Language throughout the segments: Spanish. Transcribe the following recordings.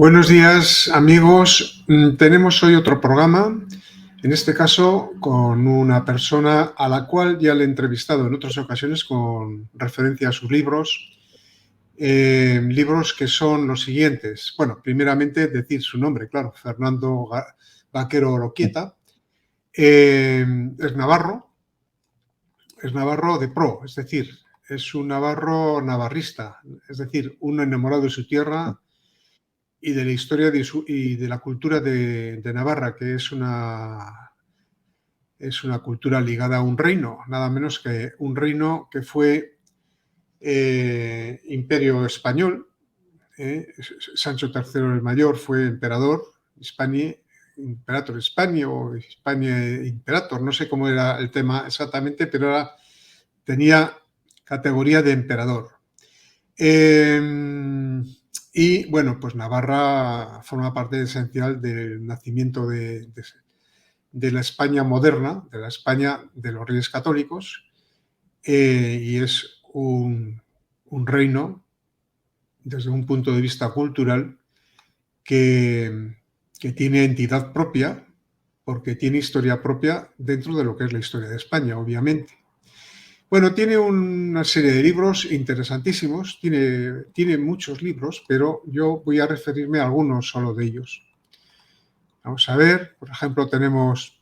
Buenos días, amigos. Tenemos hoy otro programa, en este caso con una persona a la cual ya le he entrevistado en otras ocasiones con referencia a sus libros. Libros que son los siguientes. Bueno, primeramente decir su nombre, claro, Fernando Vaquero Oroquieta. Es navarro de pro, es decir, es un navarro navarrista, es decir, un enamorado de su tierra y de la historia y de la cultura de Navarra, que es una cultura ligada a un reino, nada menos que un reino que fue imperio español. Sancho III el Mayor fue emperador Hispania, imperator Hispania o Hispania imperator, no sé cómo era el tema exactamente, pero tenía categoría de emperador. Y bueno, pues Navarra forma parte esencial del nacimiento de la España moderna, de la España de los Reyes Católicos, y es un reino, desde un punto de vista cultural, que tiene entidad propia, porque tiene historia propia dentro de lo que es la historia de España, obviamente. Bueno, tiene una serie de libros interesantísimos, tiene muchos libros, pero yo voy a referirme a algunos solo de ellos. Vamos a ver, por ejemplo, tenemos...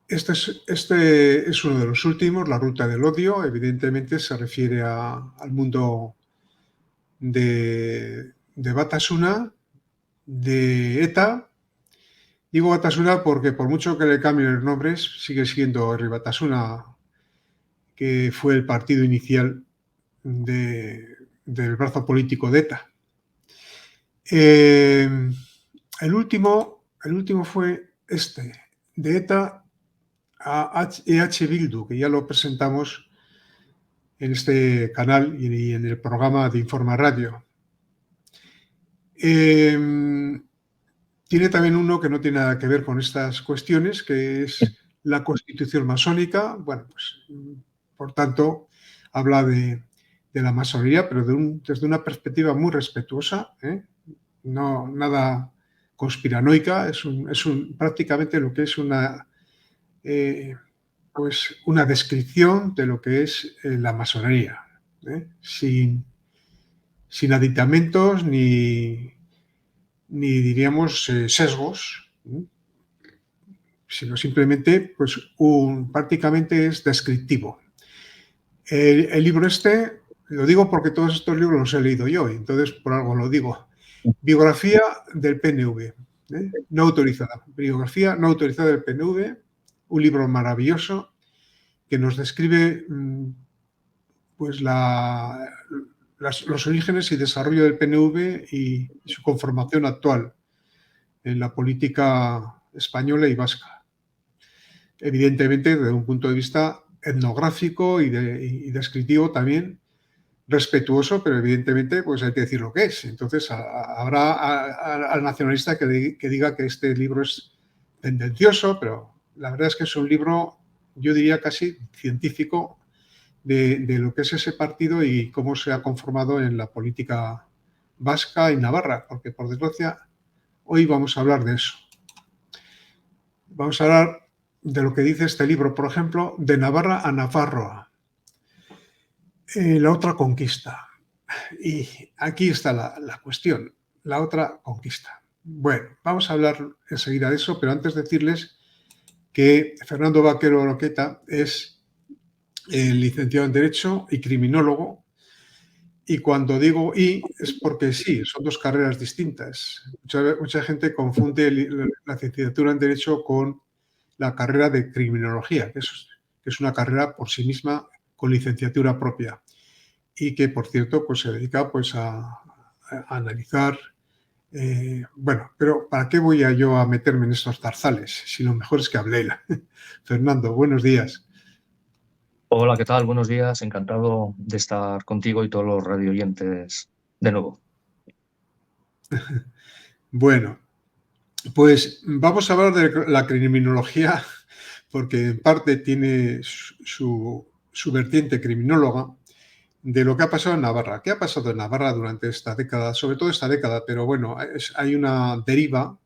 Este es uno de los últimos, La Ruta del Odio. Evidentemente se refiere al mundo de Batasuna, de ETA. Digo Batasuna porque por mucho que le cambien los nombres, sigue siendo Herri Batasuna, que fue el partido inicial del brazo político de ETA. El último fue de ETA a EH Bildu, que ya lo presentamos en este canal y en el programa de Informa Radio. Tiene también uno que no tiene nada que ver con estas cuestiones, que es la Constitución masónica. Bueno, pues, por tanto, habla de la masonería, pero desde una perspectiva muy respetuosa, no nada conspiranoica, es prácticamente lo que es pues una descripción de lo que es la masonería, sin aditamentos ni diríamos sesgos, sino simplemente pues prácticamente es descriptivo. El libro lo digo porque todos estos libros los he leído yo, entonces por algo lo digo. Biografía del PNV, no autorizada. Biografía no autorizada del PNV, un libro maravilloso que nos describe pues los orígenes y desarrollo del PNV y su conformación actual en la política española y vasca. Evidentemente, desde un punto de vista etnográfico y descriptivo también, respetuoso, pero evidentemente pues hay que decir lo que es. Entonces habrá al nacionalista que diga que este libro es tendencioso, pero la verdad es que es un libro, yo diría casi científico, de lo que es ese partido y cómo se ha conformado en la política vasca y navarra, porque por desgracia hoy vamos a hablar de eso. Vamos a hablar de lo que dice este libro, por ejemplo, de Navarra a Nafarroa. La otra conquista. Y aquí está la cuestión, la otra conquista. Bueno, vamos a hablar enseguida de eso, pero antes decirles que Fernando Vaquero Oroquieta es licenciado en Derecho y criminólogo. Y cuando digo "y" es porque sí, son dos carreras distintas. Mucha gente confunde la licenciatura en Derecho con la carrera de Criminología, que es una carrera por sí misma con licenciatura propia y que, por cierto, pues se dedica pues, a analizar. Bueno, pero ¿para qué voy yo a meterme en estos zarzales? Si lo mejor es que hable. Fernando, buenos días. Hola, ¿qué tal? Buenos días. Encantado de estar contigo y todos los radioyentes de nuevo. Bueno, pues vamos a hablar de la criminología, porque en parte tiene su vertiente criminóloga, de lo que ha pasado en Navarra. ¿Qué ha pasado en Navarra durante esta década? Sobre todo esta década, pero bueno, hay una deriva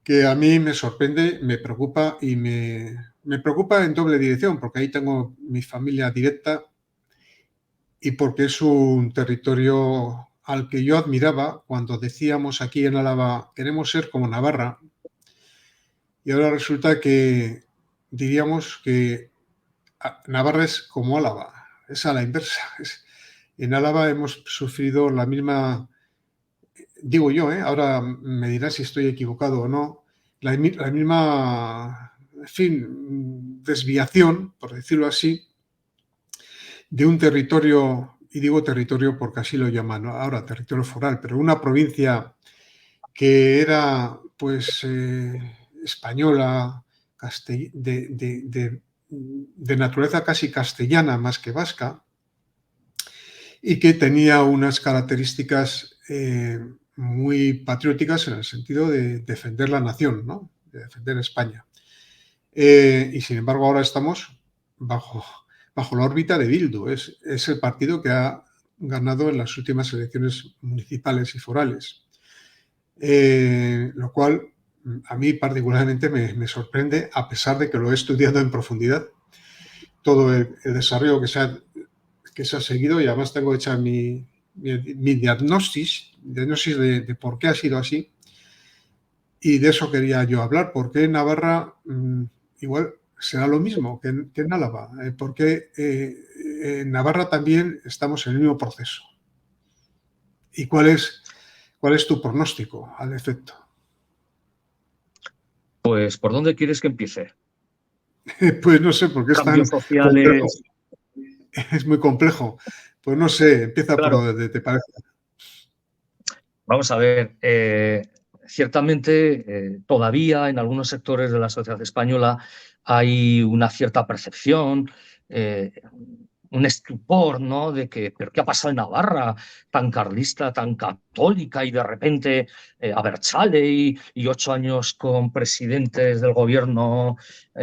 que a mí me sorprende, me preocupa y me preocupa en doble dirección, porque ahí tengo mi familia directa y porque es un territorio al que yo admiraba cuando decíamos aquí en Álava, queremos ser como Navarra, y ahora resulta que diríamos que Navarra es como Álava, es a la inversa. En Álava hemos sufrido la misma, digo yo, ahora me dirás si estoy equivocado o no, la misma, en fin, desviación, por decirlo así, de un territorio, y digo territorio porque así lo llaman, ¿no? Ahora territorio foral, pero una provincia que era pues española, de naturaleza casi castellana más que vasca, y que tenía unas características muy patrióticas en el sentido de defender la nación, ¿no? De defender España. Y sin embargo ahora estamos bajo, bajo la órbita de Bildu. Es el partido que ha ganado en las últimas elecciones municipales y forales. Lo cual a mí particularmente me sorprende, a pesar de que lo he estudiado en profundidad, todo el desarrollo que se ha seguido, y además tengo hecha mi diagnosis de por qué ha sido así, y de eso quería yo hablar. ¿Por qué en Navarra igual será lo mismo que en Álava? ¿Por qué en Navarra también estamos en el mismo proceso? ¿Y cuál es tu pronóstico al efecto? Pues, ¿por dónde quieres que empiece? Pues no sé, porque es Cambios tan complejo. sociales. Es muy complejo. Pues no sé, empieza por Claro, donde te parece. vamos a ver. Ciertamente, todavía en algunos sectores de la sociedad española hay una cierta percepción, eh, un estupor, ¿no? De que, ¿pero qué ha pasado en Navarra? Tan carlista, tan católica, y de repente Abertzale y 8 años con presidentes del gobierno,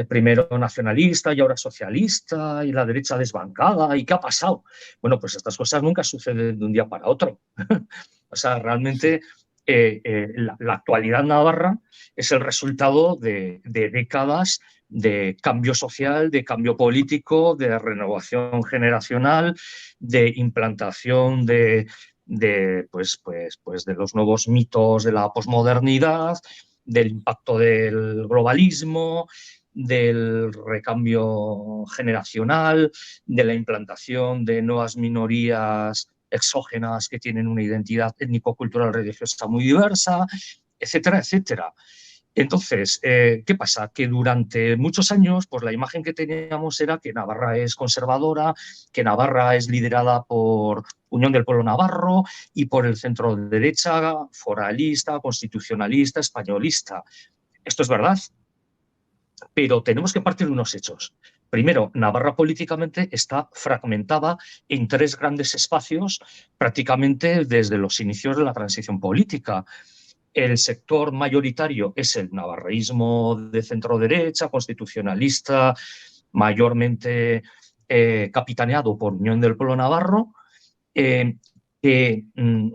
primero nacionalista y ahora socialista, y la derecha desbancada. ¿Y qué ha pasado? Bueno, pues estas cosas nunca suceden de un día para otro. O sea, Sí, realmente la actualidad navarra es el resultado de décadas de cambio social, de cambio político, de renovación generacional, de implantación de los nuevos mitos de la posmodernidad, del impacto del globalismo, del recambio generacional, de la implantación de nuevas minorías exógenas que tienen una identidad étnico-cultural religiosa muy diversa, etcétera, etcétera. Entonces, ¿qué pasa? Que durante muchos años, pues la imagen que teníamos era que Navarra es conservadora, que Navarra es liderada por Unión del Pueblo Navarro y por el centro derecha, foralista, constitucionalista, españolista. Esto es verdad, pero tenemos que partir de unos hechos. Primero, Navarra políticamente está fragmentada en tres grandes espacios prácticamente desde los inicios de la transición política. El sector mayoritario es el navarreísmo de centro-derecha, constitucionalista, mayormente capitaneado por Unión del Pueblo Navarro, eh,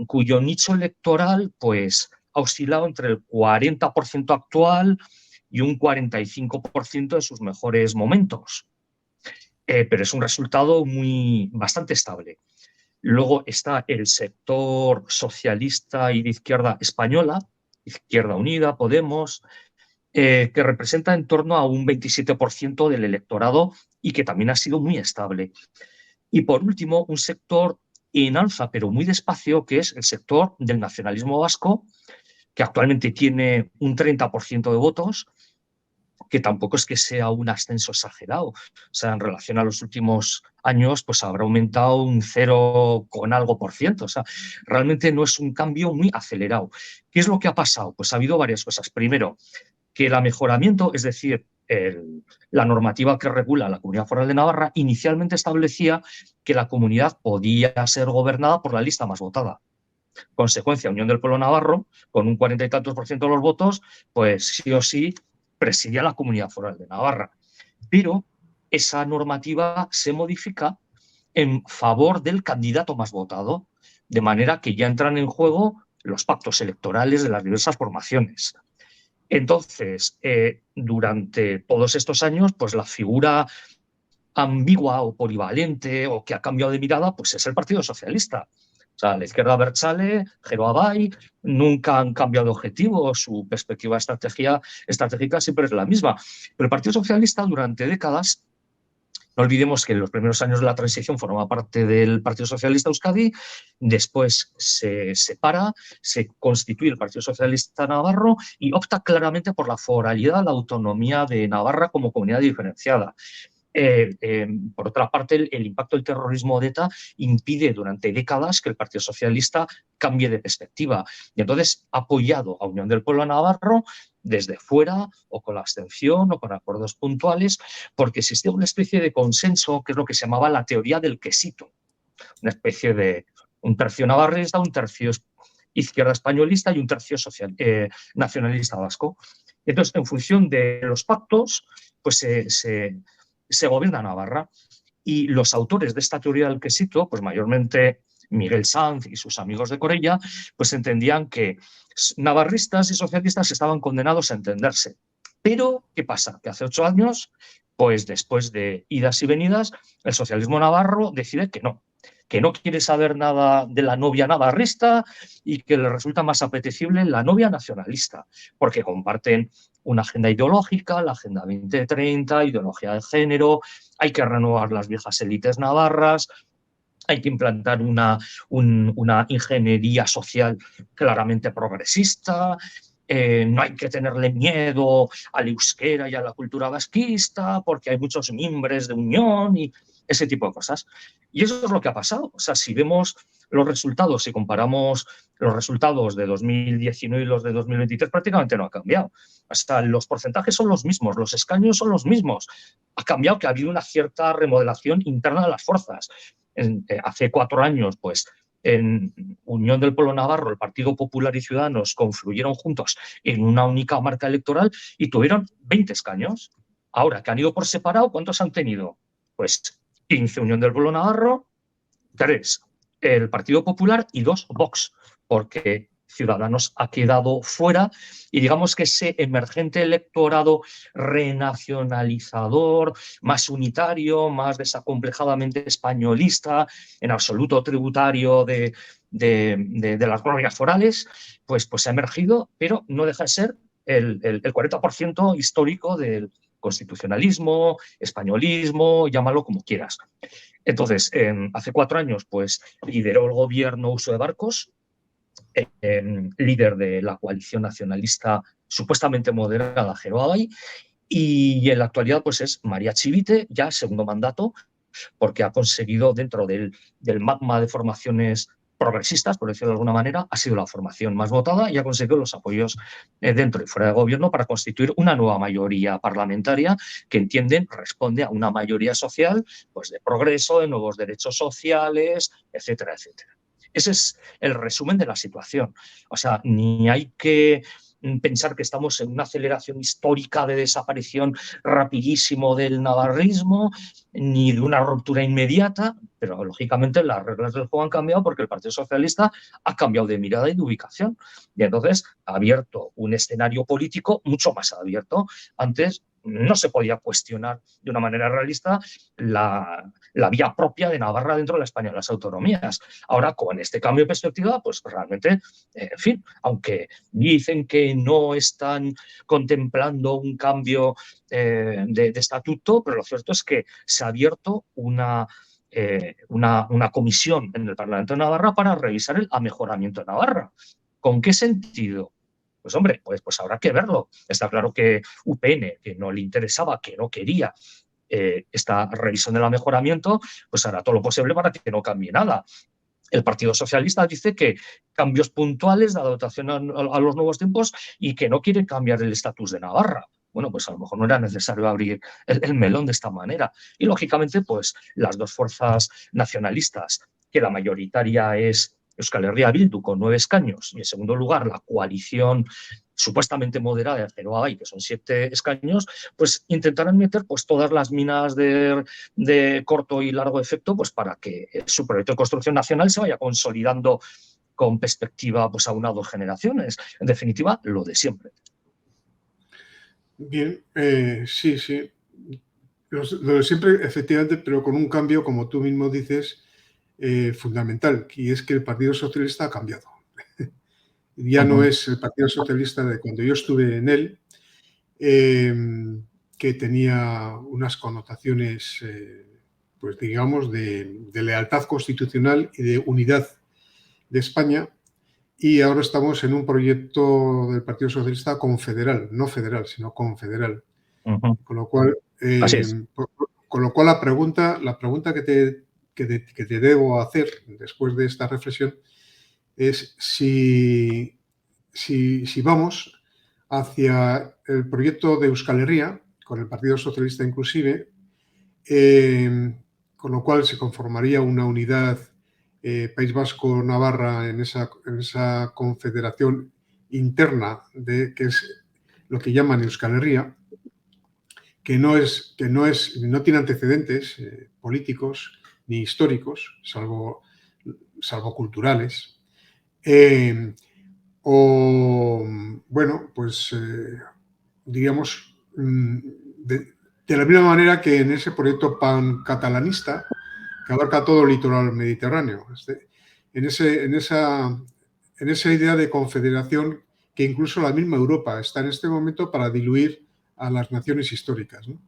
cuyo nicho electoral pues, ha oscilado entre el 40% actual y un 45% de sus mejores momentos. Pero es un resultado bastante estable. Luego está el sector socialista y de izquierda española, Izquierda Unida, Podemos, que representa en torno a un 27% del electorado y que también ha sido muy estable. Y por último, un sector en alza, pero muy despacio, que es el sector del nacionalismo vasco, que actualmente tiene un 30% de votos, que tampoco es que sea un ascenso exagerado. O sea, en relación a los últimos años, pues habrá aumentado un 0 con algo por ciento. O sea, realmente no es un cambio muy acelerado. ¿Qué es lo que ha pasado? Pues ha habido varias cosas. Primero, que el mejoramiento, es decir, la normativa que regula la Comunidad Foral de Navarra, inicialmente establecía que la comunidad podía ser gobernada por la lista más votada. Consecuencia, Unión del Pueblo Navarro, con un 40 y tantos por ciento de los votos, pues sí o sí presidía la Comunidad Foral de Navarra. Pero esa normativa se modifica en favor del candidato más votado, de manera que ya entran en juego los pactos electorales de las diversas formaciones. Entonces, durante todos estos años, pues la figura ambigua o polivalente o que ha cambiado de mirada, pues es el Partido Socialista. O sea, la izquierda Abertzale, Gero Abay, nunca han cambiado de objetivo, su perspectiva estratégica siempre es la misma. Pero el Partido Socialista durante décadas, no olvidemos que en los primeros años de la transición formaba parte del Partido Socialista Euskadi, después se separa, se constituye el Partido Socialista Navarro y opta claramente por la foralidad, la autonomía de Navarra como comunidad diferenciada. Por otra parte, el impacto del terrorismo de ETA impide durante décadas que el Partido Socialista cambie de perspectiva. Y entonces ha apoyado a Unión del Pueblo Navarro desde fuera o con la abstención o con acuerdos puntuales, porque existía una especie de consenso, que es lo que se llamaba la teoría del quesito, una especie de un tercio navarrista, un tercio izquierda españolista y un tercio nacionalista vasco. Entonces, en función de los pactos, pues se gobierna Navarra. Y los autores de esta teoría del quesito, pues mayormente Miguel Sanz y sus amigos de Corella, pues entendían que navarristas y socialistas estaban condenados a entenderse. Pero, ¿qué pasa? Que hace 8 años, pues después de idas y venidas, el socialismo navarro decide que no quiere saber nada de la novia navarrista y que le resulta más apetecible la novia nacionalista, porque comparten una agenda ideológica, la Agenda 2030, ideología de género, hay que renovar las viejas élites navarras, hay que implantar una ingeniería social claramente progresista, no hay que tenerle miedo al euskera y a la cultura vasquista porque hay muchos mimbres de unión y ese tipo de cosas. Y eso es lo que ha pasado. O sea, si vemos los resultados, si comparamos los resultados de 2019 y los de 2023, prácticamente no ha cambiado. Hasta los porcentajes son los mismos, los escaños son los mismos. Ha cambiado que ha habido una cierta remodelación interna de las fuerzas. Hace 4 años, pues, en Unión del Pueblo Navarro, el Partido Popular y Ciudadanos confluyeron juntos en una única marca electoral y tuvieron 20 escaños. Ahora, que han ido por separado, ¿cuántos han tenido? Pues 15 Unión del Pueblo Navarro, 3 el Partido Popular y 2 Vox, porque Ciudadanos ha quedado fuera y digamos que ese emergente electorado renacionalizador, más unitario, más desacomplejadamente españolista, en absoluto tributario de las glorias forales, pues ha emergido, pero no deja de ser el 40% histórico del constitucionalismo, españolismo, llámalo como quieras. Entonces, hace 4 años, pues lideró el gobierno Uso de Barcos, líder de la coalición nacionalista supuestamente moderada Gero Abay, y en la actualidad pues es María Chivite, ya segundo mandato, porque ha conseguido dentro del magma de formaciones progresistas, por decirlo de alguna manera, ha sido la formación más votada y ha conseguido los apoyos dentro y fuera del gobierno para constituir una nueva mayoría parlamentaria que entienden responde a una mayoría social pues de progreso, de nuevos derechos sociales, etcétera, etcétera. Ese es el resumen de la situación. O sea, ni hay que pensar que estamos en una aceleración histórica de desaparición rapidísimo del navarrismo, ni de una ruptura inmediata, pero lógicamente las reglas del juego han cambiado porque el Partido Socialista ha cambiado de mirada y de ubicación. Y entonces ha abierto un escenario político mucho más abierto. Antes no se podía cuestionar de una manera realista la vía propia de Navarra dentro de la España de las autonomías. Ahora, con este cambio de perspectiva, pues realmente, en fin, aunque dicen que no están contemplando un cambio de estatuto, pero lo cierto es que se ha abierto una comisión en el Parlamento de Navarra para revisar el amejoramiento de Navarra. ¿Con qué sentido? Pues hombre, pues habrá que verlo. Está claro que UPN, que no le interesaba, que no quería esta revisión del mejoramiento, pues hará todo lo posible para que no cambie nada. El Partido Socialista dice que cambios puntuales de adaptación a los nuevos tiempos y que no quiere cambiar el estatus de Navarra. Bueno, pues a lo mejor no era necesario abrir el melón de esta manera. Y lógicamente, pues las dos fuerzas nacionalistas, que la mayoritaria es Euskal Herria Bildu con 9 escaños y en segundo lugar la coalición supuestamente moderada, pero hay, que son 7 escaños, pues intentarán meter pues todas las minas de corto y largo efecto, pues para que su proyecto de construcción nacional se vaya consolidando con perspectiva pues a 1 o 2 generaciones. En definitiva, lo de siempre. Bien, sí, sí. Lo de siempre, efectivamente, pero con un cambio, como tú mismo dices, fundamental, y es que el Partido Socialista ha cambiado. Ya no es el Partido Socialista de cuando yo estuve en él, que tenía unas connotaciones, pues digamos, de lealtad constitucional y de unidad de España, y ahora estamos en un proyecto del Partido Socialista confederal, no federal, sino confederal. Con lo cual, Así es. la pregunta que te debo hacer después de esta reflexión es si vamos hacia el proyecto de Euskal Herria, con el Partido Socialista inclusive, con lo cual se conformaría una unidad País Vasco-Navarra en esa confederación interna, que es lo que llaman Euskal Herria, que no tiene antecedentes políticos ni históricos, salvo culturales. O, bueno, pues diríamos, de la misma manera que en ese proyecto pan-catalanista, que abarca todo el litoral mediterráneo, en esa idea de confederación que incluso la misma Europa está en este momento para diluir a las naciones históricas, ¿no?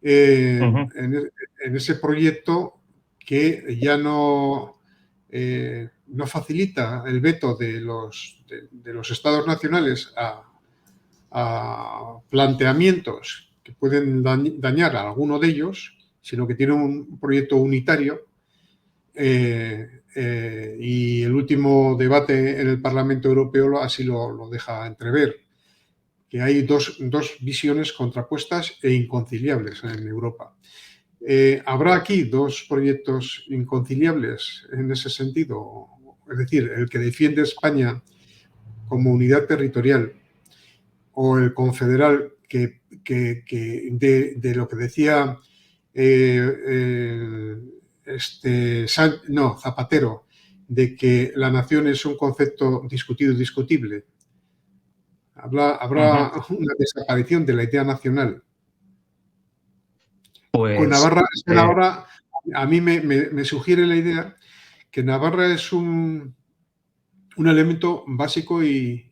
En ese proyecto que ya no facilita el veto de los estados nacionales a planteamientos que pueden dañar a alguno de ellos, sino que tiene un proyecto unitario. Y el último debate en el Parlamento Europeo así lo deja entrever, que hay dos visiones contrapuestas e inconciliables en Europa. ¿Habrá aquí 2 proyectos inconciliables en ese sentido? Es decir, el que defiende España como unidad territorial o el confederal que de lo que decía Zapatero, de que la nación es un concepto discutido y discutible. Habrá una desaparición de la idea nacional. Pues, con Navarra, Navarra a mí me sugiere la idea que Navarra es un elemento básico y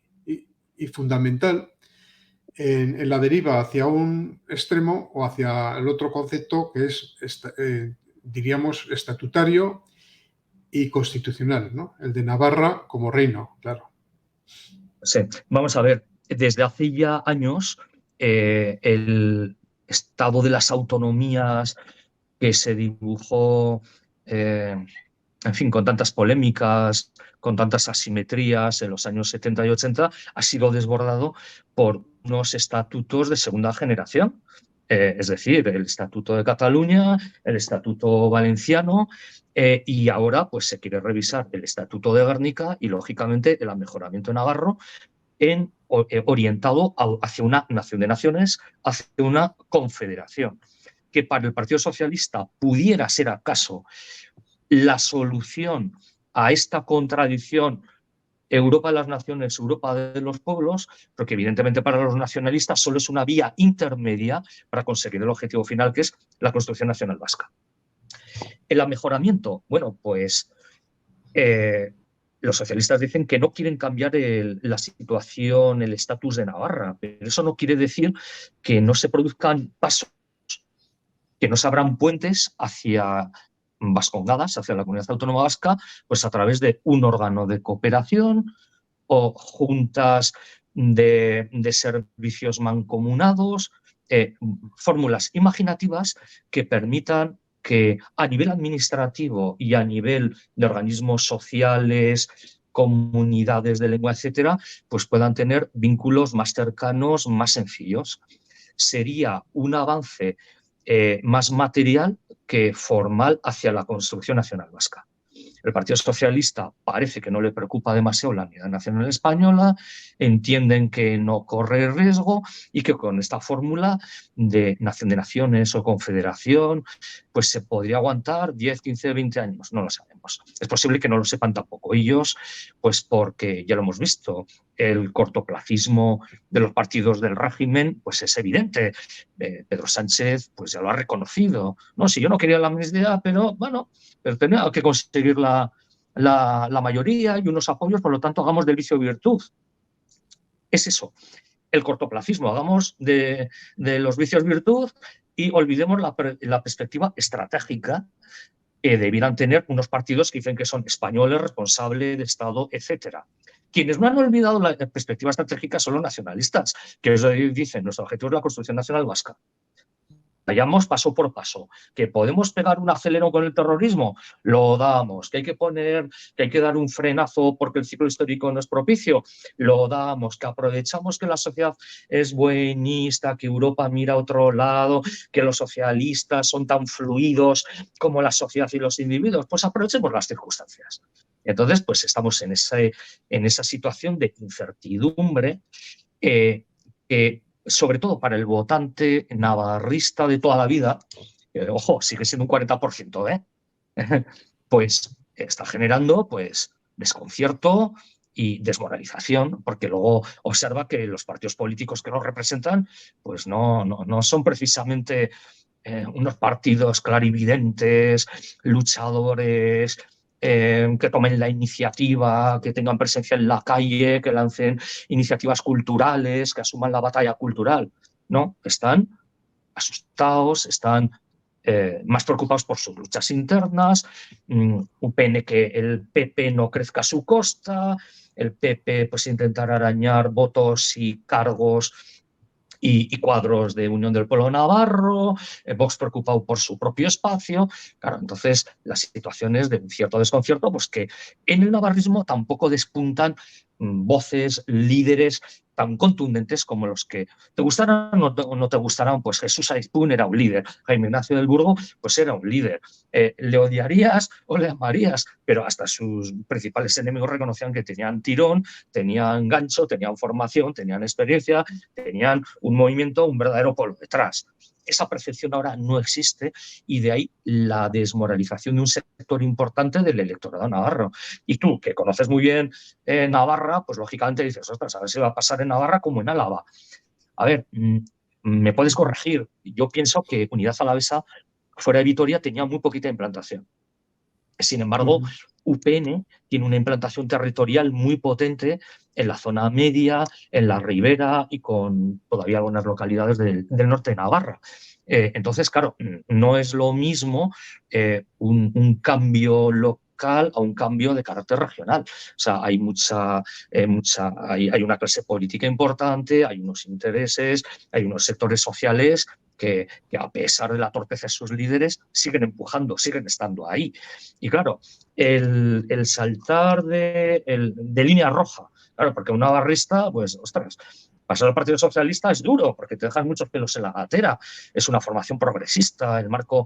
fundamental en la deriva hacia un extremo o hacia el otro concepto que es, diríamos, estatutario y constitucional, ¿no? El de Navarra como reino, claro. Sí, vamos a ver, desde hace ya años el estado de las autonomías que se dibujó, en fin, con tantas polémicas, con tantas asimetrías en los años 70 y 80, ha sido desbordado por unos estatutos de segunda generación. Es decir, el Estatuto de Cataluña, el Estatuto Valenciano, y ahora pues se quiere revisar el Estatuto de Guernica y, lógicamente, el amejoramiento navarro orientado hacia una nación de naciones, hacia una confederación, que para el Partido Socialista pudiera ser acaso la solución a esta contradicción Europa de las naciones, Europa de los pueblos, porque evidentemente para los nacionalistas solo es una vía intermedia para conseguir el objetivo final, que es la construcción nacional vasca. El amejoramiento, bueno, pues los socialistas dicen que no quieren cambiar la situación, el estatus de Navarra, pero eso no quiere decir que no se produzcan pasos, que no se abran puentes hacia vascongadas, hacia la comunidad autónoma vasca, pues a través de un órgano de cooperación o juntas de servicios mancomunados, fórmulas imaginativas que permitan que a nivel administrativo y a nivel de organismos sociales, comunidades de lengua, etcétera, pues puedan tener vínculos más cercanos, más sencillos. Sería un avance más material que formal hacia la construcción nacional vasca. El Partido Socialista parece que no le preocupa demasiado la unidad nacional española, entienden que no corre riesgo y que con esta fórmula de nación de naciones o confederación, pues se podría aguantar 10, 15, 20 años, no lo sabemos. Es posible que no lo sepan tampoco ellos, pues porque ya lo hemos visto, el cortoplacismo de los partidos del régimen pues es evidente. Pedro Sánchez pues ya lo ha reconocido. No, si yo no quería la amnistía, pero bueno, pero tenía que conseguir la mayoría y unos apoyos, por lo tanto hagamos del vicio virtud. Es eso, el cortoplacismo, hagamos de los vicios virtud y olvidemos la perspectiva estratégica que debieran tener unos partidos que dicen que son españoles, responsables de Estado, etcétera. Quienes no han olvidado la perspectiva estratégica son los nacionalistas, que dicen nuestro objetivo es la construcción nacional vasca. Vayamos paso por paso. ¿Que podemos pegar un acelero con el terrorismo? Lo damos. ¿Que hay que dar un frenazo porque el ciclo histórico no es propicio? Lo damos. ¿Que aprovechamos que la sociedad es buenista, que Europa mira a otro lado, que los socialistas son tan fluidos como la sociedad y los individuos? Pues aprovechemos las circunstancias. Entonces, pues estamos en esa situación de incertidumbre que sobre todo para el votante navarrista de toda la vida, ojo, sigue siendo un 40%, pues está generando pues desconcierto y desmoralización, porque luego observa que los partidos políticos que los representan pues no son precisamente unos partidos clarividentes, luchadores, que tomen la iniciativa, que tengan presencia en la calle, que lancen iniciativas culturales, que asuman la batalla cultural. No, están asustados, están más preocupados por sus luchas internas, que el PP no crezca a su costa, el PP pues intentar arañar votos y cargos y cuadros de Unión del Pueblo Navarro, Vox preocupado por su propio espacio. Claro, entonces las situaciones de un cierto desconcierto, pues que en el navarrismo tampoco despuntan voces, líderes tan contundentes como los que te gustaran o no te gustaran. Pues Jesús Ayspún era un líder, Jaime Ignacio del Burgo pues era un líder. Le odiarías o le amarías, pero hasta sus principales enemigos reconocían que tenían tirón, tenían gancho, tenían formación, tenían experiencia, tenían un movimiento, un verdadero pueblo detrás. Esa percepción ahora no existe y de ahí la desmoralización de un sector importante del electorado navarro. Y tú, que conoces muy bien Navarra, pues lógicamente dices, ostras, a ver si va a pasar en Navarra como en Álava. A ver, me puedes corregir. Yo pienso que Unidad Alavesa, fuera de Vitoria, tenía muy poquita implantación. Sin embargo, UPN tiene una implantación territorial muy potente en la zona media, en la ribera y con todavía algunas localidades del norte de Navarra. Entonces, claro, no es lo mismo un cambio local a un cambio de carácter regional. O sea, hay hay una clase política importante, hay unos intereses, hay unos sectores sociales que a pesar de la torpeza de sus líderes siguen empujando, siguen estando ahí. Y claro, el saltar de línea roja, claro, porque un navarrista, pues, ostras, pasar al Partido Socialista es duro, porque te dejan muchos pelos en la gatera, es una formación progresista, el marco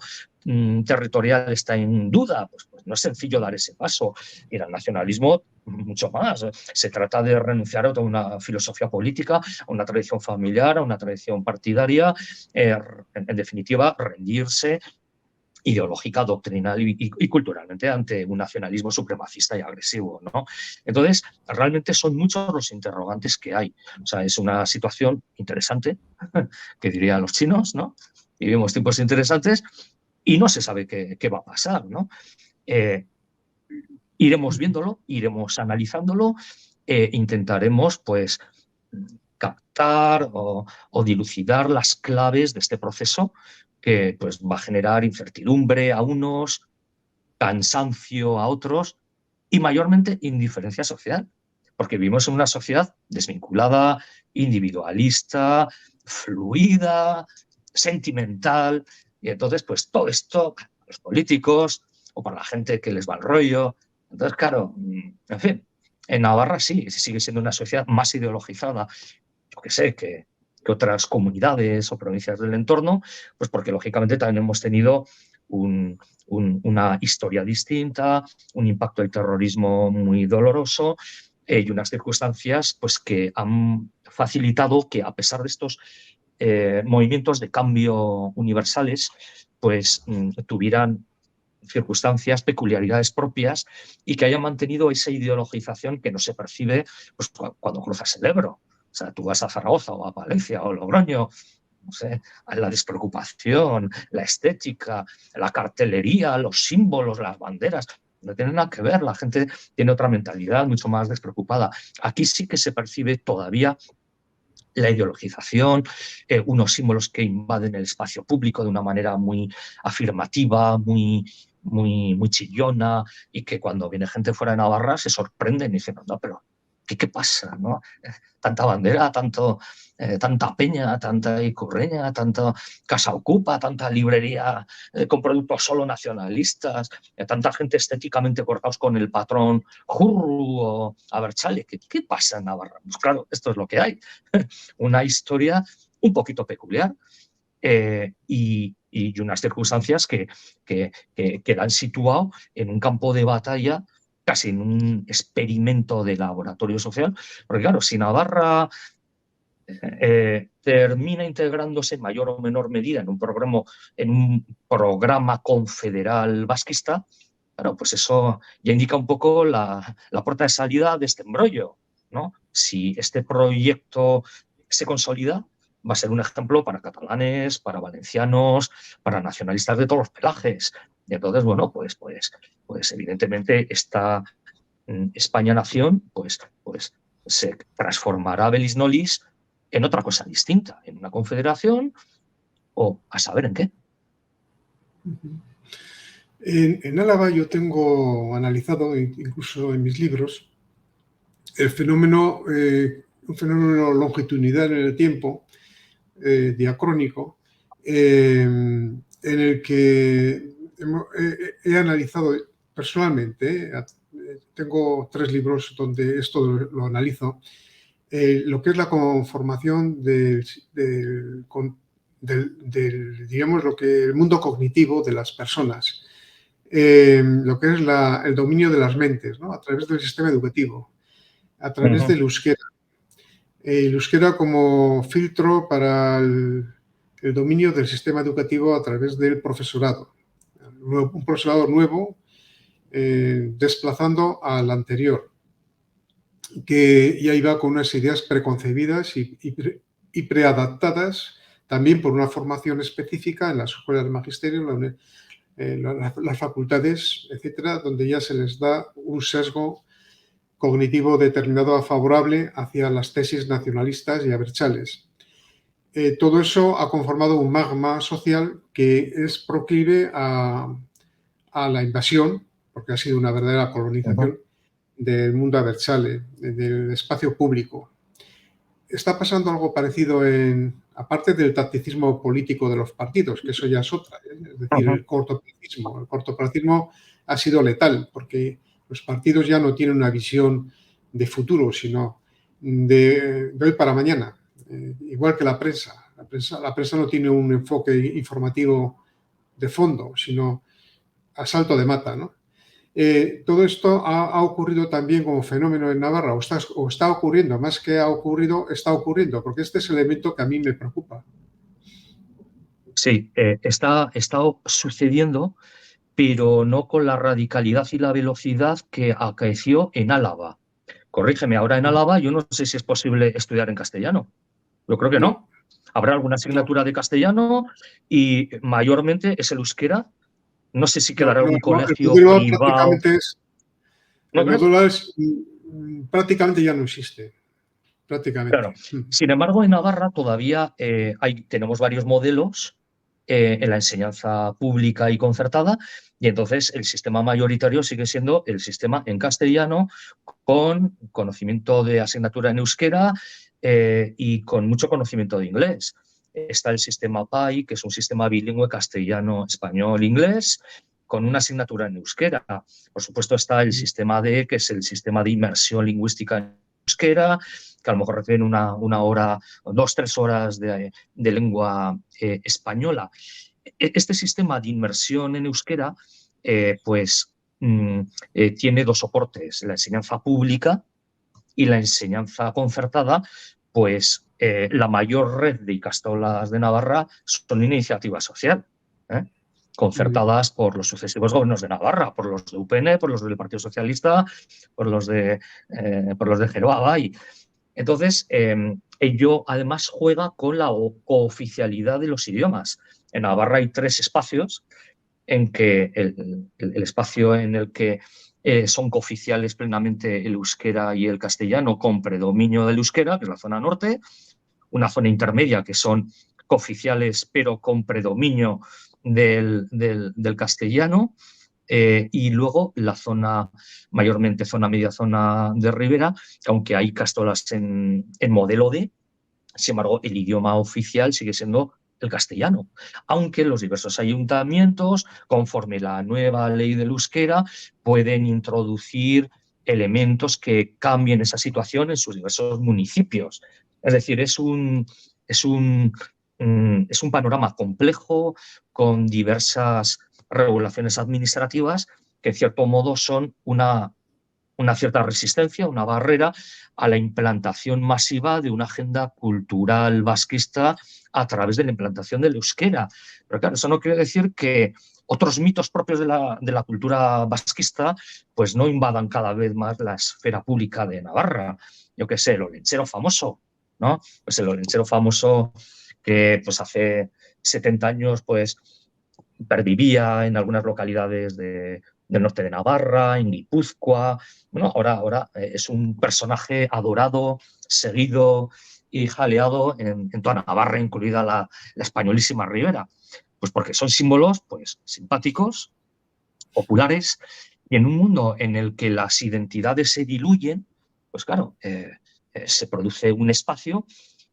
territorial está en duda, pues no es sencillo dar ese paso. Y el nacionalismo, mucho más. Se trata de renunciar a toda una filosofía política, a una tradición familiar, a una tradición partidaria, en definitiva, rendirse ideológica, doctrinal y culturalmente ante un nacionalismo supremacista y agresivo, ¿no? Entonces, realmente son muchos los interrogantes que hay. O sea, es una situación interesante, que dirían los chinos, ¿no? Vivimos tiempos interesantes y no se sabe qué va a pasar, ¿no? Iremos viéndolo, iremos analizándolo, intentaremos, pues, captar o dilucidar las claves de este proceso que pues, va a generar incertidumbre a unos, cansancio a otros y mayormente indiferencia social, porque vivimos en una sociedad desvinculada, individualista, fluida, sentimental, y entonces pues todo esto, para los políticos o para la gente que les va el rollo, entonces claro, en fin, en Navarra sí, sigue siendo una sociedad más ideologizada, yo que sé, que otras comunidades o provincias del entorno, pues porque lógicamente también hemos tenido una historia distinta, un impacto del terrorismo muy doloroso y unas circunstancias pues, que han facilitado que, a pesar de estos movimientos de cambio universales, pues tuvieran circunstancias, peculiaridades propias y que hayan mantenido esa ideologización que no se percibe pues, cuando cruzas el Ebro. O sea, tú vas a Zaragoza o a Valencia o Logroño, no sé, la despreocupación, la estética, la cartelería, los símbolos, las banderas, no tienen nada que ver. La gente tiene otra mentalidad mucho más despreocupada. Aquí sí que se percibe todavía la ideologización, unos símbolos que invaden el espacio público de una manera muy afirmativa, muy chillona, y que cuando viene gente fuera de Navarra se sorprenden y dicen, no, pero ¿qué pasa? ¿No? Tanta bandera, tanta peña, tanta icurreña, tanta casa ocupa, tanta librería con productos solo nacionalistas, tanta gente estéticamente cortados con el patrón Jurru o Abertzale. ¿Qué pasa en Navarra? Pues claro, esto es lo que hay. Una historia un poquito peculiar y unas circunstancias que la han situado en un campo de batalla, casi en un experimento de laboratorio social, porque claro, si Navarra termina integrándose en mayor o menor medida en un programa confederal vasquista, claro, pues eso ya indica un poco la puerta de salida de este embrollo, ¿no? Si este proyecto se consolida, va a ser un ejemplo para catalanes, para valencianos, para nacionalistas de todos los pelajes. Y entonces, bueno, pues evidentemente esta España-nación pues se transformará Belis Nolis en otra cosa distinta, en una confederación o a saber en qué. En Álava yo tengo analizado, incluso en mis libros, el fenómeno, un fenómeno longitudinal en el tiempo, diacrónico, en el que he analizado personalmente, tengo 3 libros donde esto lo analizo, lo que es la conformación digamos, el mundo cognitivo de las personas, lo que es el dominio de las mentes, ¿no? A través del sistema educativo, a través del euskera. El euskera como filtro para el dominio del sistema educativo a través del profesorado. Un profesorado nuevo desplazando al anterior, que ya iba con unas ideas preconcebidas y preadaptadas también por una formación específica en las escuelas de magisterio, las facultades, etcétera, donde ya se les da un sesgo cognitivo determinado favorable hacia las tesis nacionalistas y abertzales. Todo eso ha conformado un magma social que es proclive a la invasión, porque ha sido una verdadera colonización del mundo abertzale, del espacio público. Está pasando algo parecido aparte del tacticismo político de los partidos, que eso ya es otra, es decir, el cortoplacismo. El cortoplacismo ha sido letal, porque los partidos ya no tienen una visión de futuro, sino de hoy para mañana, igual que la prensa. La prensa no tiene un enfoque informativo de fondo, sino a salto de mata, ¿no? Todo esto ha ocurrido también como fenómeno en Navarra, o está ocurriendo, más que ha ocurrido, está ocurriendo, porque este es el elemento que a mí me preocupa. Sí, está sucediendo, pero no con la radicalidad y la velocidad que acaeció en Álava. Corrígeme, ahora en Álava yo no sé si es posible estudiar en castellano. Yo creo que no. Habrá alguna asignatura de castellano y mayormente es el euskera. No sé si quedará algún colegio privado. El módulo prácticamente ya no existe. Prácticamente. Claro. Sin embargo, en Navarra todavía tenemos varios modelos en la enseñanza pública y concertada, y entonces el sistema mayoritario sigue siendo el sistema en castellano, con conocimiento de asignatura en euskera y con mucho conocimiento de inglés. Está el sistema PAI, que es un sistema bilingüe castellano, español, inglés, con una asignatura en euskera. Por supuesto está el sistema D, que es el sistema de inmersión lingüística en euskera, que a lo mejor reciben una hora, 2 o 3 horas de lengua española. este sistema de inmersión en euskera tiene dos soportes, la enseñanza pública y la enseñanza concertada. Pues la mayor red de ikastolas de Navarra son iniciativa social, concertadas por los sucesivos gobiernos de Navarra, por los de UPN, por los del Partido Socialista, por los de Geroa. Entonces, ello además juega con la cooficialidad de los idiomas. En Navarra hay 3 espacios en que el espacio en el que son cooficiales plenamente el euskera y el castellano con predominio del euskera, que es la zona norte, una zona intermedia que son cooficiales pero con predominio del castellano, y luego la zona, mayormente zona media, zona de ribera, aunque hay castolas en modelo D, sin embargo, el idioma oficial sigue siendo el castellano, aunque los diversos ayuntamientos, conforme la nueva ley del euskera, pueden introducir elementos que cambien esa situación en sus diversos municipios. Es decir, es un panorama complejo con diversas regulaciones administrativas que, en cierto modo, son una cierta resistencia, una barrera a la implantación masiva de una agenda cultural vasquista a través de la implantación del euskera. Pero claro, eso no quiere decir que otros mitos propios de la cultura vasquista pues no invadan cada vez más la esfera pública de Navarra. Yo qué sé, el olentzero famoso, ¿no? Pues el olentzero famoso que pues hace 70 años pues pervivía en algunas localidades del norte de Navarra, en Guipúzcoa. Bueno, ahora es un personaje adorado, seguido y jaleado en toda Navarra, incluida la españolísima Ribera. Pues porque son símbolos pues simpáticos, populares, y en un mundo en el que las identidades se diluyen, pues claro, se produce un espacio.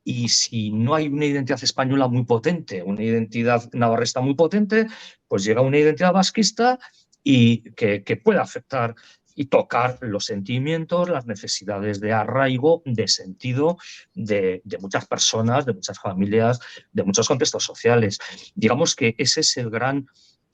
Y si no hay una identidad española muy potente, una identidad navarresta muy potente, pues llega una identidad vasquista y que puede afectar y tocar los sentimientos, las necesidades de arraigo, de sentido de muchas personas, de muchas familias, de muchos contextos sociales. Digamos que ese es el gran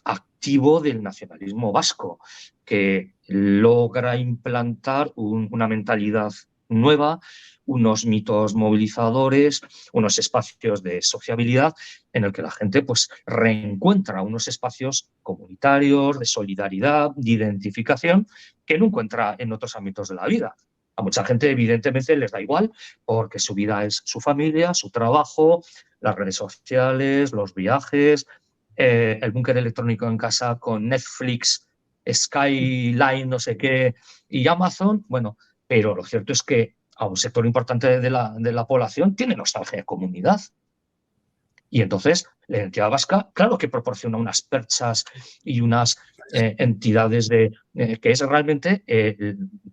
activo del nacionalismo vasco, que logra implantar una mentalidad nueva, unos mitos movilizadores, unos espacios de sociabilidad en el que la gente pues reencuentra unos espacios comunitarios, de solidaridad, de identificación, que no encuentra en otros ámbitos de la vida. A mucha gente evidentemente les da igual porque su vida es su familia, su trabajo, las redes sociales, los viajes, el búnker electrónico en casa con Netflix, Skyline, no sé qué, y Amazon. Bueno, pero lo cierto es que a un sector importante de la población tiene nostalgia de comunidad. Y entonces la identidad vasca, claro que proporciona unas perchas y unas entidades que es realmente,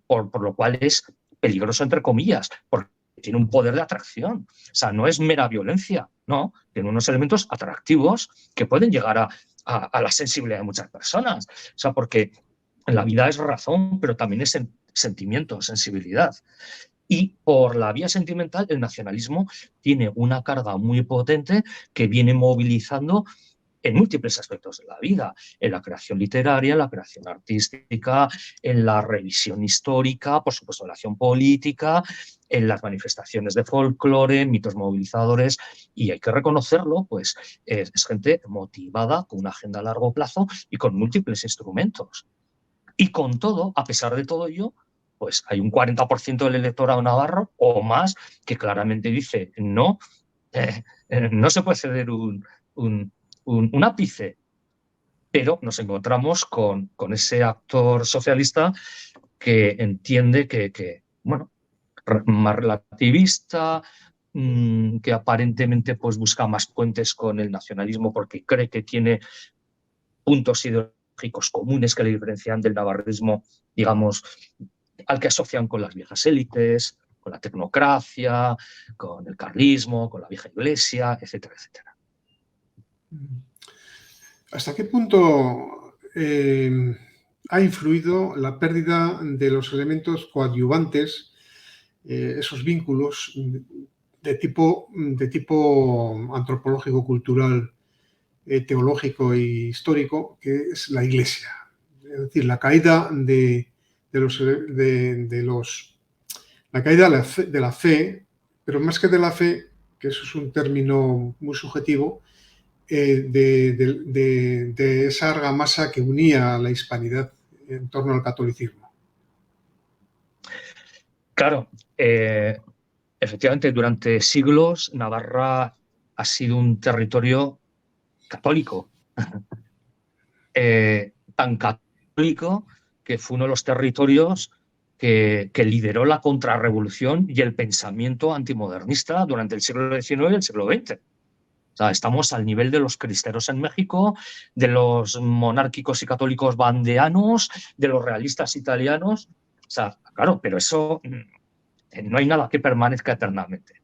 por lo cual es peligroso, entre comillas, porque tiene un poder de atracción. O sea, no es mera violencia, no, tiene unos elementos atractivos que pueden llegar a la sensibilidad de muchas personas. O sea, porque la vida es razón, pero también es sentimiento, sensibilidad. Y por la vía sentimental, el nacionalismo tiene una carga muy potente que viene movilizando en múltiples aspectos de la vida, en la creación literaria, en la creación artística, en la revisión histórica, por supuesto en la acción política, en las manifestaciones de folclore, mitos movilizadores, y hay que reconocerlo, pues es gente motivada con una agenda a largo plazo y con múltiples instrumentos. Y con todo, a pesar de todo ello, pues hay un 40% del electorado navarro o más que claramente dice no, no se puede ceder un ápice. Pero nos encontramos con ese actor socialista que entiende que bueno, más relativista, que aparentemente pues busca más puentes con el nacionalismo porque cree que tiene puntos ideológicos comunes que le diferencian del navarrismo, digamos, al que asocian con las viejas élites, con la tecnocracia, con el carlismo, con la vieja iglesia, etcétera, etcétera. ¿Hasta qué punto ha influido la pérdida de los elementos coadyuvantes, esos vínculos de tipo antropológico-cultural teológico y histórico, que es la Iglesia. Es decir, la caída la caída de la fe, pero más que de la fe, que eso es un término muy subjetivo, de esa argamasa que unía a la hispanidad en torno al catolicismo. Claro, efectivamente, durante siglos Navarra ha sido un territorio católico, tan católico que fue uno de los territorios que lideró la contrarrevolución y el pensamiento antimodernista durante el siglo XIX y el siglo XX. O sea, estamos al nivel de los cristeros en México, de los monárquicos y católicos bandeanos, de los realistas italianos. O sea, claro, pero eso no hay nada que permanezca eternamente.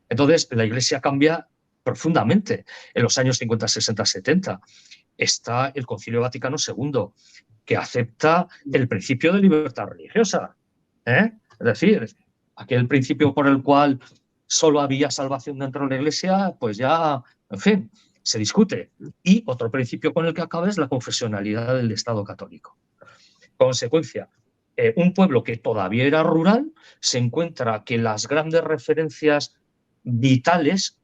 Entonces, la Iglesia cambia profundamente en los años 50, 60, 70. Está el Concilio Vaticano II, que acepta el principio de libertad religiosa. Es decir, aquel principio por el cual solo había salvación dentro de la Iglesia, pues ya, en fin, se discute. Y otro principio con el que acaba es la confesionalidad del Estado católico. Consecuencia, un pueblo que todavía era rural se encuentra que las grandes referencias vitales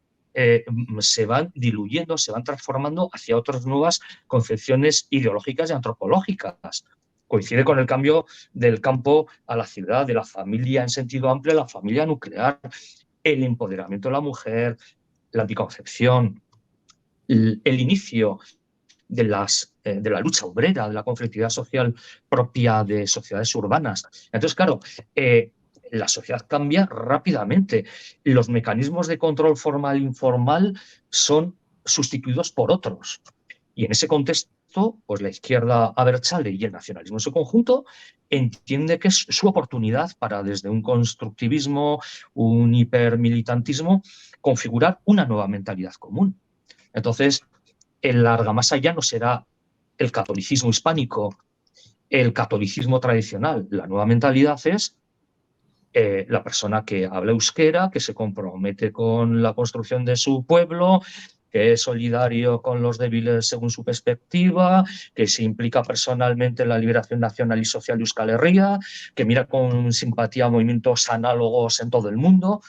se van diluyendo, se van transformando hacia otras nuevas concepciones ideológicas y antropológicas. Coincide con el cambio del campo a la ciudad, de la familia en sentido amplio, la familia nuclear, el empoderamiento de la mujer, la anticoncepción, el inicio de la lucha obrera, de la conflictividad social propia de sociedades urbanas. Entonces, claro, la sociedad cambia rápidamente. Los mecanismos de control formal e informal son sustituidos por otros. Y en ese contexto, pues la izquierda abertzale y el nacionalismo en su conjunto entiende que es su oportunidad para, desde un constructivismo, un hipermilitantismo, configurar una nueva mentalidad común. Entonces, la argamasa ya no será el catolicismo hispánico, el catolicismo tradicional. La nueva mentalidad es la persona que habla euskera, que se compromete con la construcción de su pueblo, que es solidario con los débiles según su perspectiva, que se implica personalmente en la liberación nacional y social de Euskal Herria, que mira con simpatía a movimientos análogos en todo el mundo.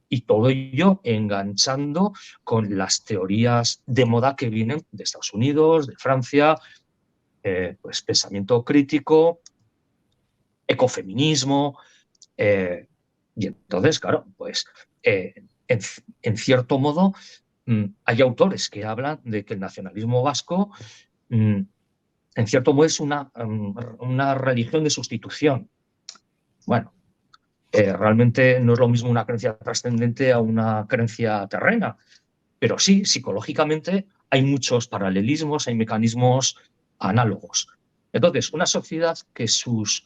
Y todo ello enganchando con las teorías de moda que vienen de Estados Unidos, de Francia, pues pensamiento crítico, ecofeminismo. Y entonces, claro, pues en cierto modo hay autores que hablan de que el nacionalismo vasco, en cierto modo, es una religión de sustitución. Bueno, realmente no es lo mismo una creencia trascendente a una creencia terrena, pero sí, psicológicamente hay muchos paralelismos, hay mecanismos análogos. Entonces, una sociedad que sus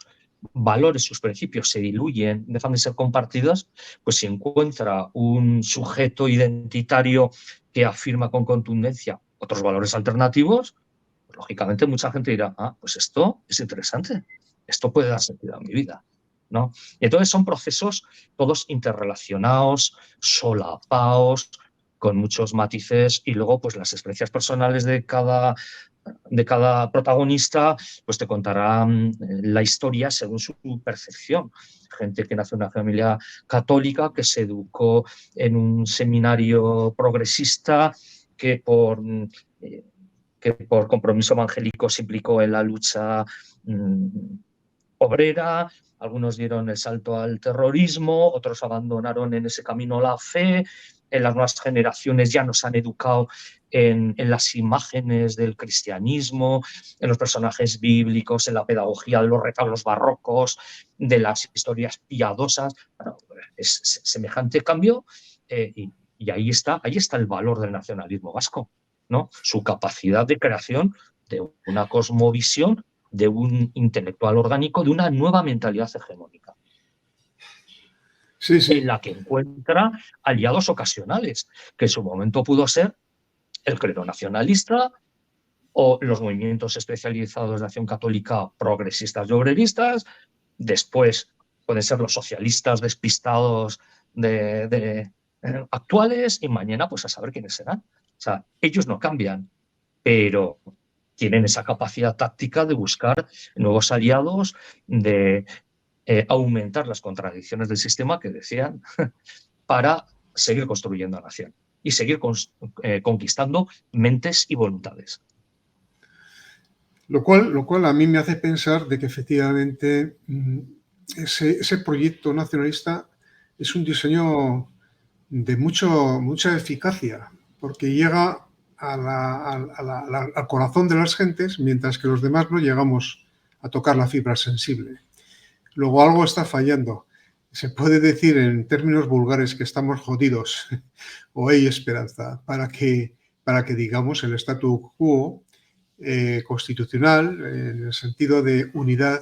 valores, sus principios se diluyen, dejan de ser compartidos, pues si encuentra un sujeto identitario que afirma con contundencia otros valores alternativos, pues, lógicamente mucha gente dirá, pues esto es interesante, esto puede dar sentido a mi vida, ¿no? Y entonces son procesos todos interrelacionados, solapados, con muchos matices, y luego pues las experiencias personales de cada protagonista pues te contará la historia según su percepción. Gente que nació en una familia católica, que se educó en un seminario progresista, que por compromiso evangélico se implicó en la lucha obrera. Algunos dieron el salto al terrorismo, otros abandonaron en ese camino la fe. En las nuevas generaciones ya nos han educado en las imágenes del cristianismo, en los personajes bíblicos, en la pedagogía de los retablos barrocos, de las historias piadosas. Bueno, es semejante cambio y ahí está el valor del nacionalismo vasco, ¿no? Su capacidad de creación de una cosmovisión, de un intelectual orgánico, de una nueva mentalidad hegemónica. Sí, sí. En la que encuentra aliados ocasionales, que en su momento pudo ser el clero nacionalista o los movimientos especializados de acción católica progresistas y obreristas. Después pueden ser los socialistas despistados actuales, y mañana pues a saber quiénes serán. sea, ellos no cambian, pero tienen esa capacidad táctica de buscar nuevos aliados, de aumentar las contradicciones del sistema que decían para seguir construyendo la nación y seguir conquistando mentes y voluntades. Lo cual a mí me hace pensar de que efectivamente ese proyecto nacionalista es un diseño de mucha eficacia, porque llega al corazón de las gentes, mientras que los demás no llegamos a tocar la fibra sensible. Luego algo está fallando. Se puede decir en términos vulgares que estamos jodidos o hay esperanza para que digamos, el statu quo constitucional, en el sentido de unidad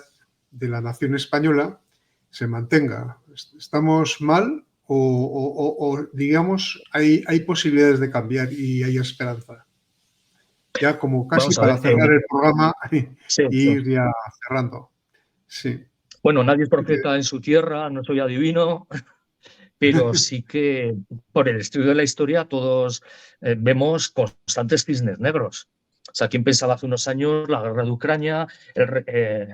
de la nación española, se mantenga. ¿Estamos mal o digamos, hay posibilidades de cambiar y hay esperanza? Ya como casi para cerrar el programa sí, y ir ya cerrando. Sí. Bueno, nadie es profeta en su tierra, no soy adivino, pero sí que por el estudio de la historia todos vemos constantes cisnes negros. O sea, ¿quién pensaba hace unos años la guerra de Ucrania, el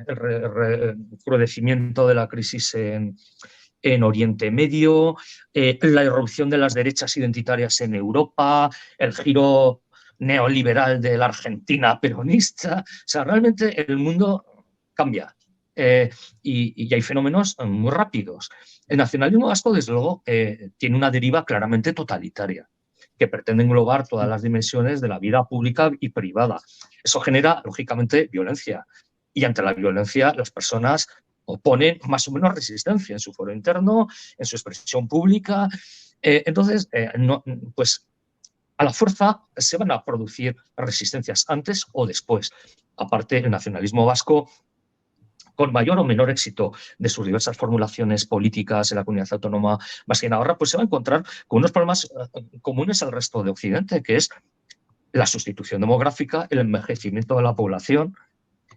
recrudecimiento de la crisis en Oriente Medio, la irrupción de las derechas identitarias en Europa, el giro neoliberal de la Argentina peronista? O sea, realmente el mundo cambia. Y hay fenómenos muy rápidos. El nacionalismo vasco, desde luego, tiene una deriva claramente totalitaria, que pretende englobar todas las dimensiones de la vida pública y privada. Eso genera, lógicamente, violencia. Y ante la violencia, las personas oponen más o menos resistencia en su foro interno, en su expresión pública. Entonces, pues a la fuerza se van a producir resistencias antes o después. Aparte, el nacionalismo vasco, con mayor o menor éxito de sus diversas formulaciones políticas en la comunidad autónoma vasca y navarra, pues se va a encontrar con unos problemas comunes al resto de Occidente, que es la sustitución demográfica, el envejecimiento de la población,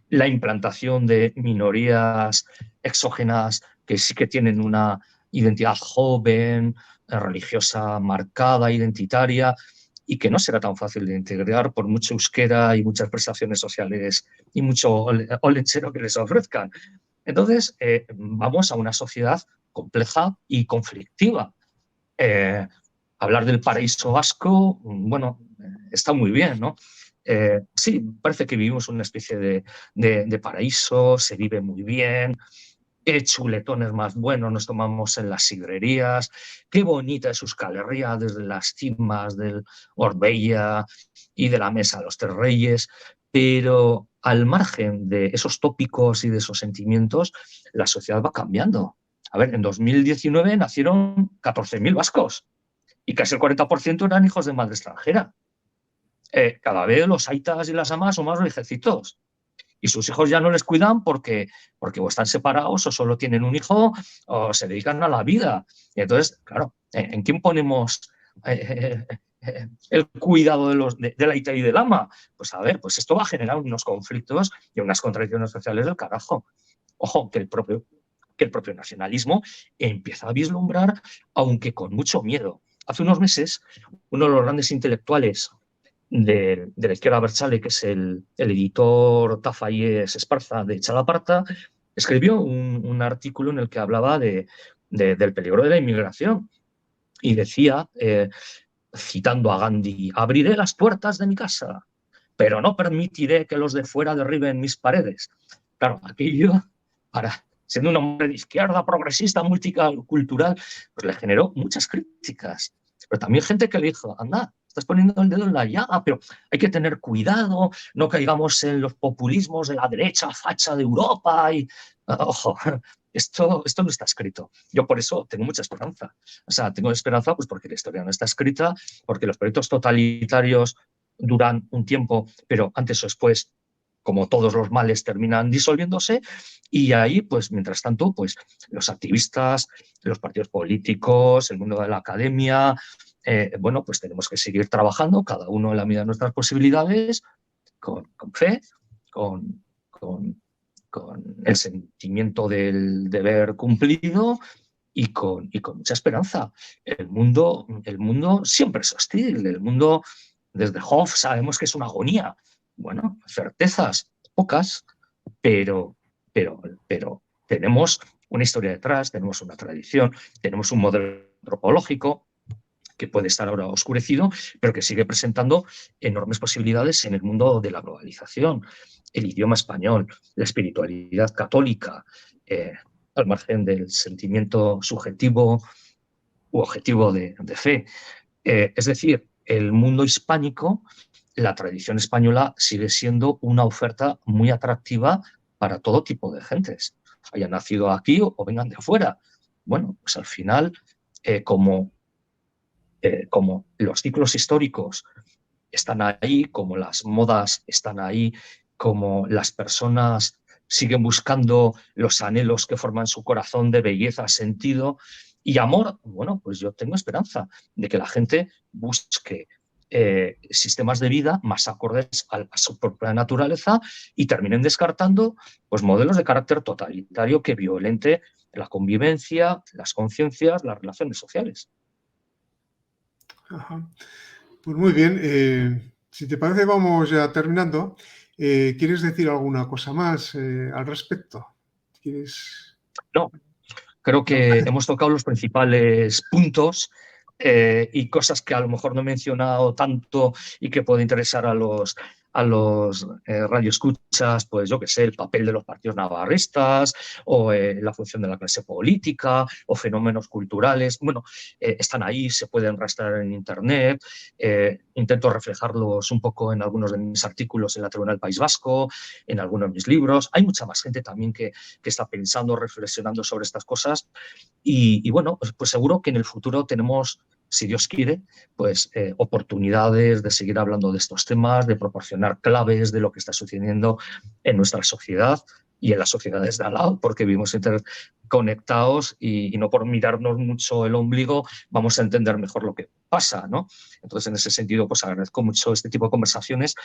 la implantación de minorías exógenas que sí que tienen una identidad joven, religiosa marcada, identitaria, y que no será tan fácil de integrar por mucho euskera y muchas prestaciones sociales y mucho olenchero que les ofrezcan. Entonces, vamos a una sociedad compleja y conflictiva. Hablar del paraíso vasco, bueno, está muy bien, ¿no? Sí, parece que vivimos una especie de paraíso, se vive muy bien, qué chuletones más buenos nos tomamos en las sidrerías, qué bonita es Euskal Herria desde las cimas del Orbella y de la Mesa de los Tres Reyes, pero al margen de esos tópicos y de esos sentimientos, la sociedad va cambiando. A ver, en 2019 nacieron 14.000 vascos y casi el 40% eran hijos de madre extranjera. Cada vez los aitas y las amas son más viejecitos y sus hijos ya no les cuidan porque o están separados o solo tienen un hijo o se dedican a la vida. Y entonces, claro, ¿en quién ponemos el cuidado de la aita y del ama? Pues a ver, pues esto va a generar unos conflictos y unas contradicciones sociales del carajo. Ojo, que el propio nacionalismo empieza a vislumbrar, aunque con mucho miedo. Hace unos meses, uno de los grandes intelectuales de la izquierda abertzale, que es el editor Tafayes Esparza de Chalaparta, escribió un artículo en el que hablaba del peligro de la inmigración y decía, citando a Gandhi, abriré las puertas de mi casa, pero no permitiré que los de fuera derriben mis paredes. Claro, aquello, siendo un hombre de izquierda, progresista, multicultural, pues le generó muchas críticas. Pero también gente que le dijo, anda, estás poniendo el dedo en la llaga, pero hay que tener cuidado, no caigamos en los populismos de la derecha facha de Europa. Y, ojo, esto no está escrito. Yo por eso tengo mucha esperanza. O sea, tengo esperanza pues porque la historia no está escrita, porque los proyectos totalitarios duran un tiempo, pero antes o después, como todos los males, terminan disolviéndose. Y ahí, pues, mientras tanto, pues, los activistas, los partidos políticos, el mundo de la academia, bueno, pues tenemos que seguir trabajando, cada uno en la medida de nuestras posibilidades, con fe, con el sentimiento del deber cumplido y con mucha esperanza. El mundo siempre es hostil, el mundo Desde Hobbes sabemos que es una agonía. Bueno, certezas pocas, pero tenemos una historia detrás, tenemos una tradición, tenemos un modelo antropológico que puede estar ahora oscurecido, pero que sigue presentando enormes posibilidades en el mundo de la globalización. El idioma español, la espiritualidad católica, al margen del sentimiento subjetivo u objetivo de fe. Es decir, el mundo hispánico, la tradición española sigue siendo una oferta muy atractiva para todo tipo de gentes, hayan nacido aquí o vengan de afuera. Bueno, pues al final, como los ciclos históricos están ahí, como las modas están ahí, como las personas siguen buscando los anhelos que forman su corazón de belleza, sentido y amor, bueno, pues yo tengo esperanza de que la gente busque sistemas de vida más acordes a su propia naturaleza y terminen descartando pues, modelos de carácter totalitario que violente la convivencia, las conciencias, las relaciones sociales. Ajá. Pues muy bien. Si te parece, vamos ya terminando. ¿Quieres decir alguna cosa más al respecto? ¿Quieres? No, creo No. que hemos tocado los principales puntos y cosas que a lo mejor no he mencionado tanto y que puede interesar a los radioescuchas, pues yo qué sé, el papel de los partidos navarristas o la función de la clase política o fenómenos culturales. Bueno, están ahí, se pueden rastrear en Internet. Intento reflejarlos un poco en algunos de mis artículos en la Tribuna del País Vasco, en algunos de mis libros. Hay mucha más gente también que está pensando, reflexionando sobre estas cosas y bueno, pues seguro que en el futuro tenemos, si Dios quiere, pues oportunidades de seguir hablando de estos temas, de proporcionar claves de lo que está sucediendo en nuestra sociedad y en las sociedades de al lado, porque vivimos interconectados y no por mirarnos mucho el ombligo vamos a entender mejor lo que pasa, ¿no? Entonces, en ese sentido, pues agradezco mucho este tipo de conversaciones,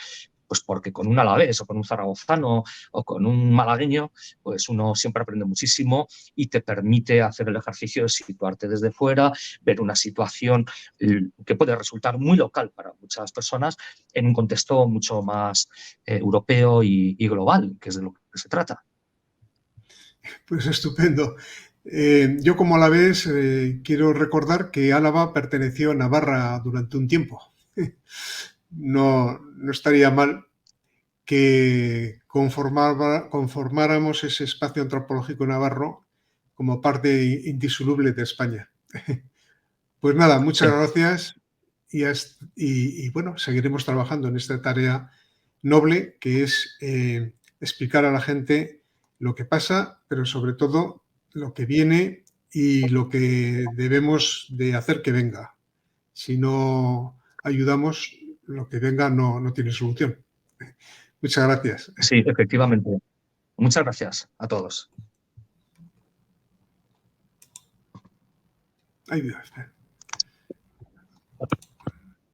pues porque con un alavés o con un zaragozano o con un malagueño, pues uno siempre aprende muchísimo y te permite hacer el ejercicio de situarte desde fuera, ver una situación que puede resultar muy local para muchas personas en un contexto mucho más europeo y global, que es de lo que se trata. Pues estupendo. Yo como alavés quiero recordar que Álava perteneció a Navarra durante un tiempo. No estaría mal que conformáramos ese espacio antropológico navarro como parte indisoluble de España. Pues nada, muchas Sí. gracias y bueno, seguiremos trabajando en esta tarea noble que es explicar a la gente lo que pasa, pero sobre todo lo que viene y lo que debemos de hacer que venga. Si no ayudamos, lo que venga no tiene solución. Muchas gracias. Sí, efectivamente. Muchas gracias a todos. Ay, Dios.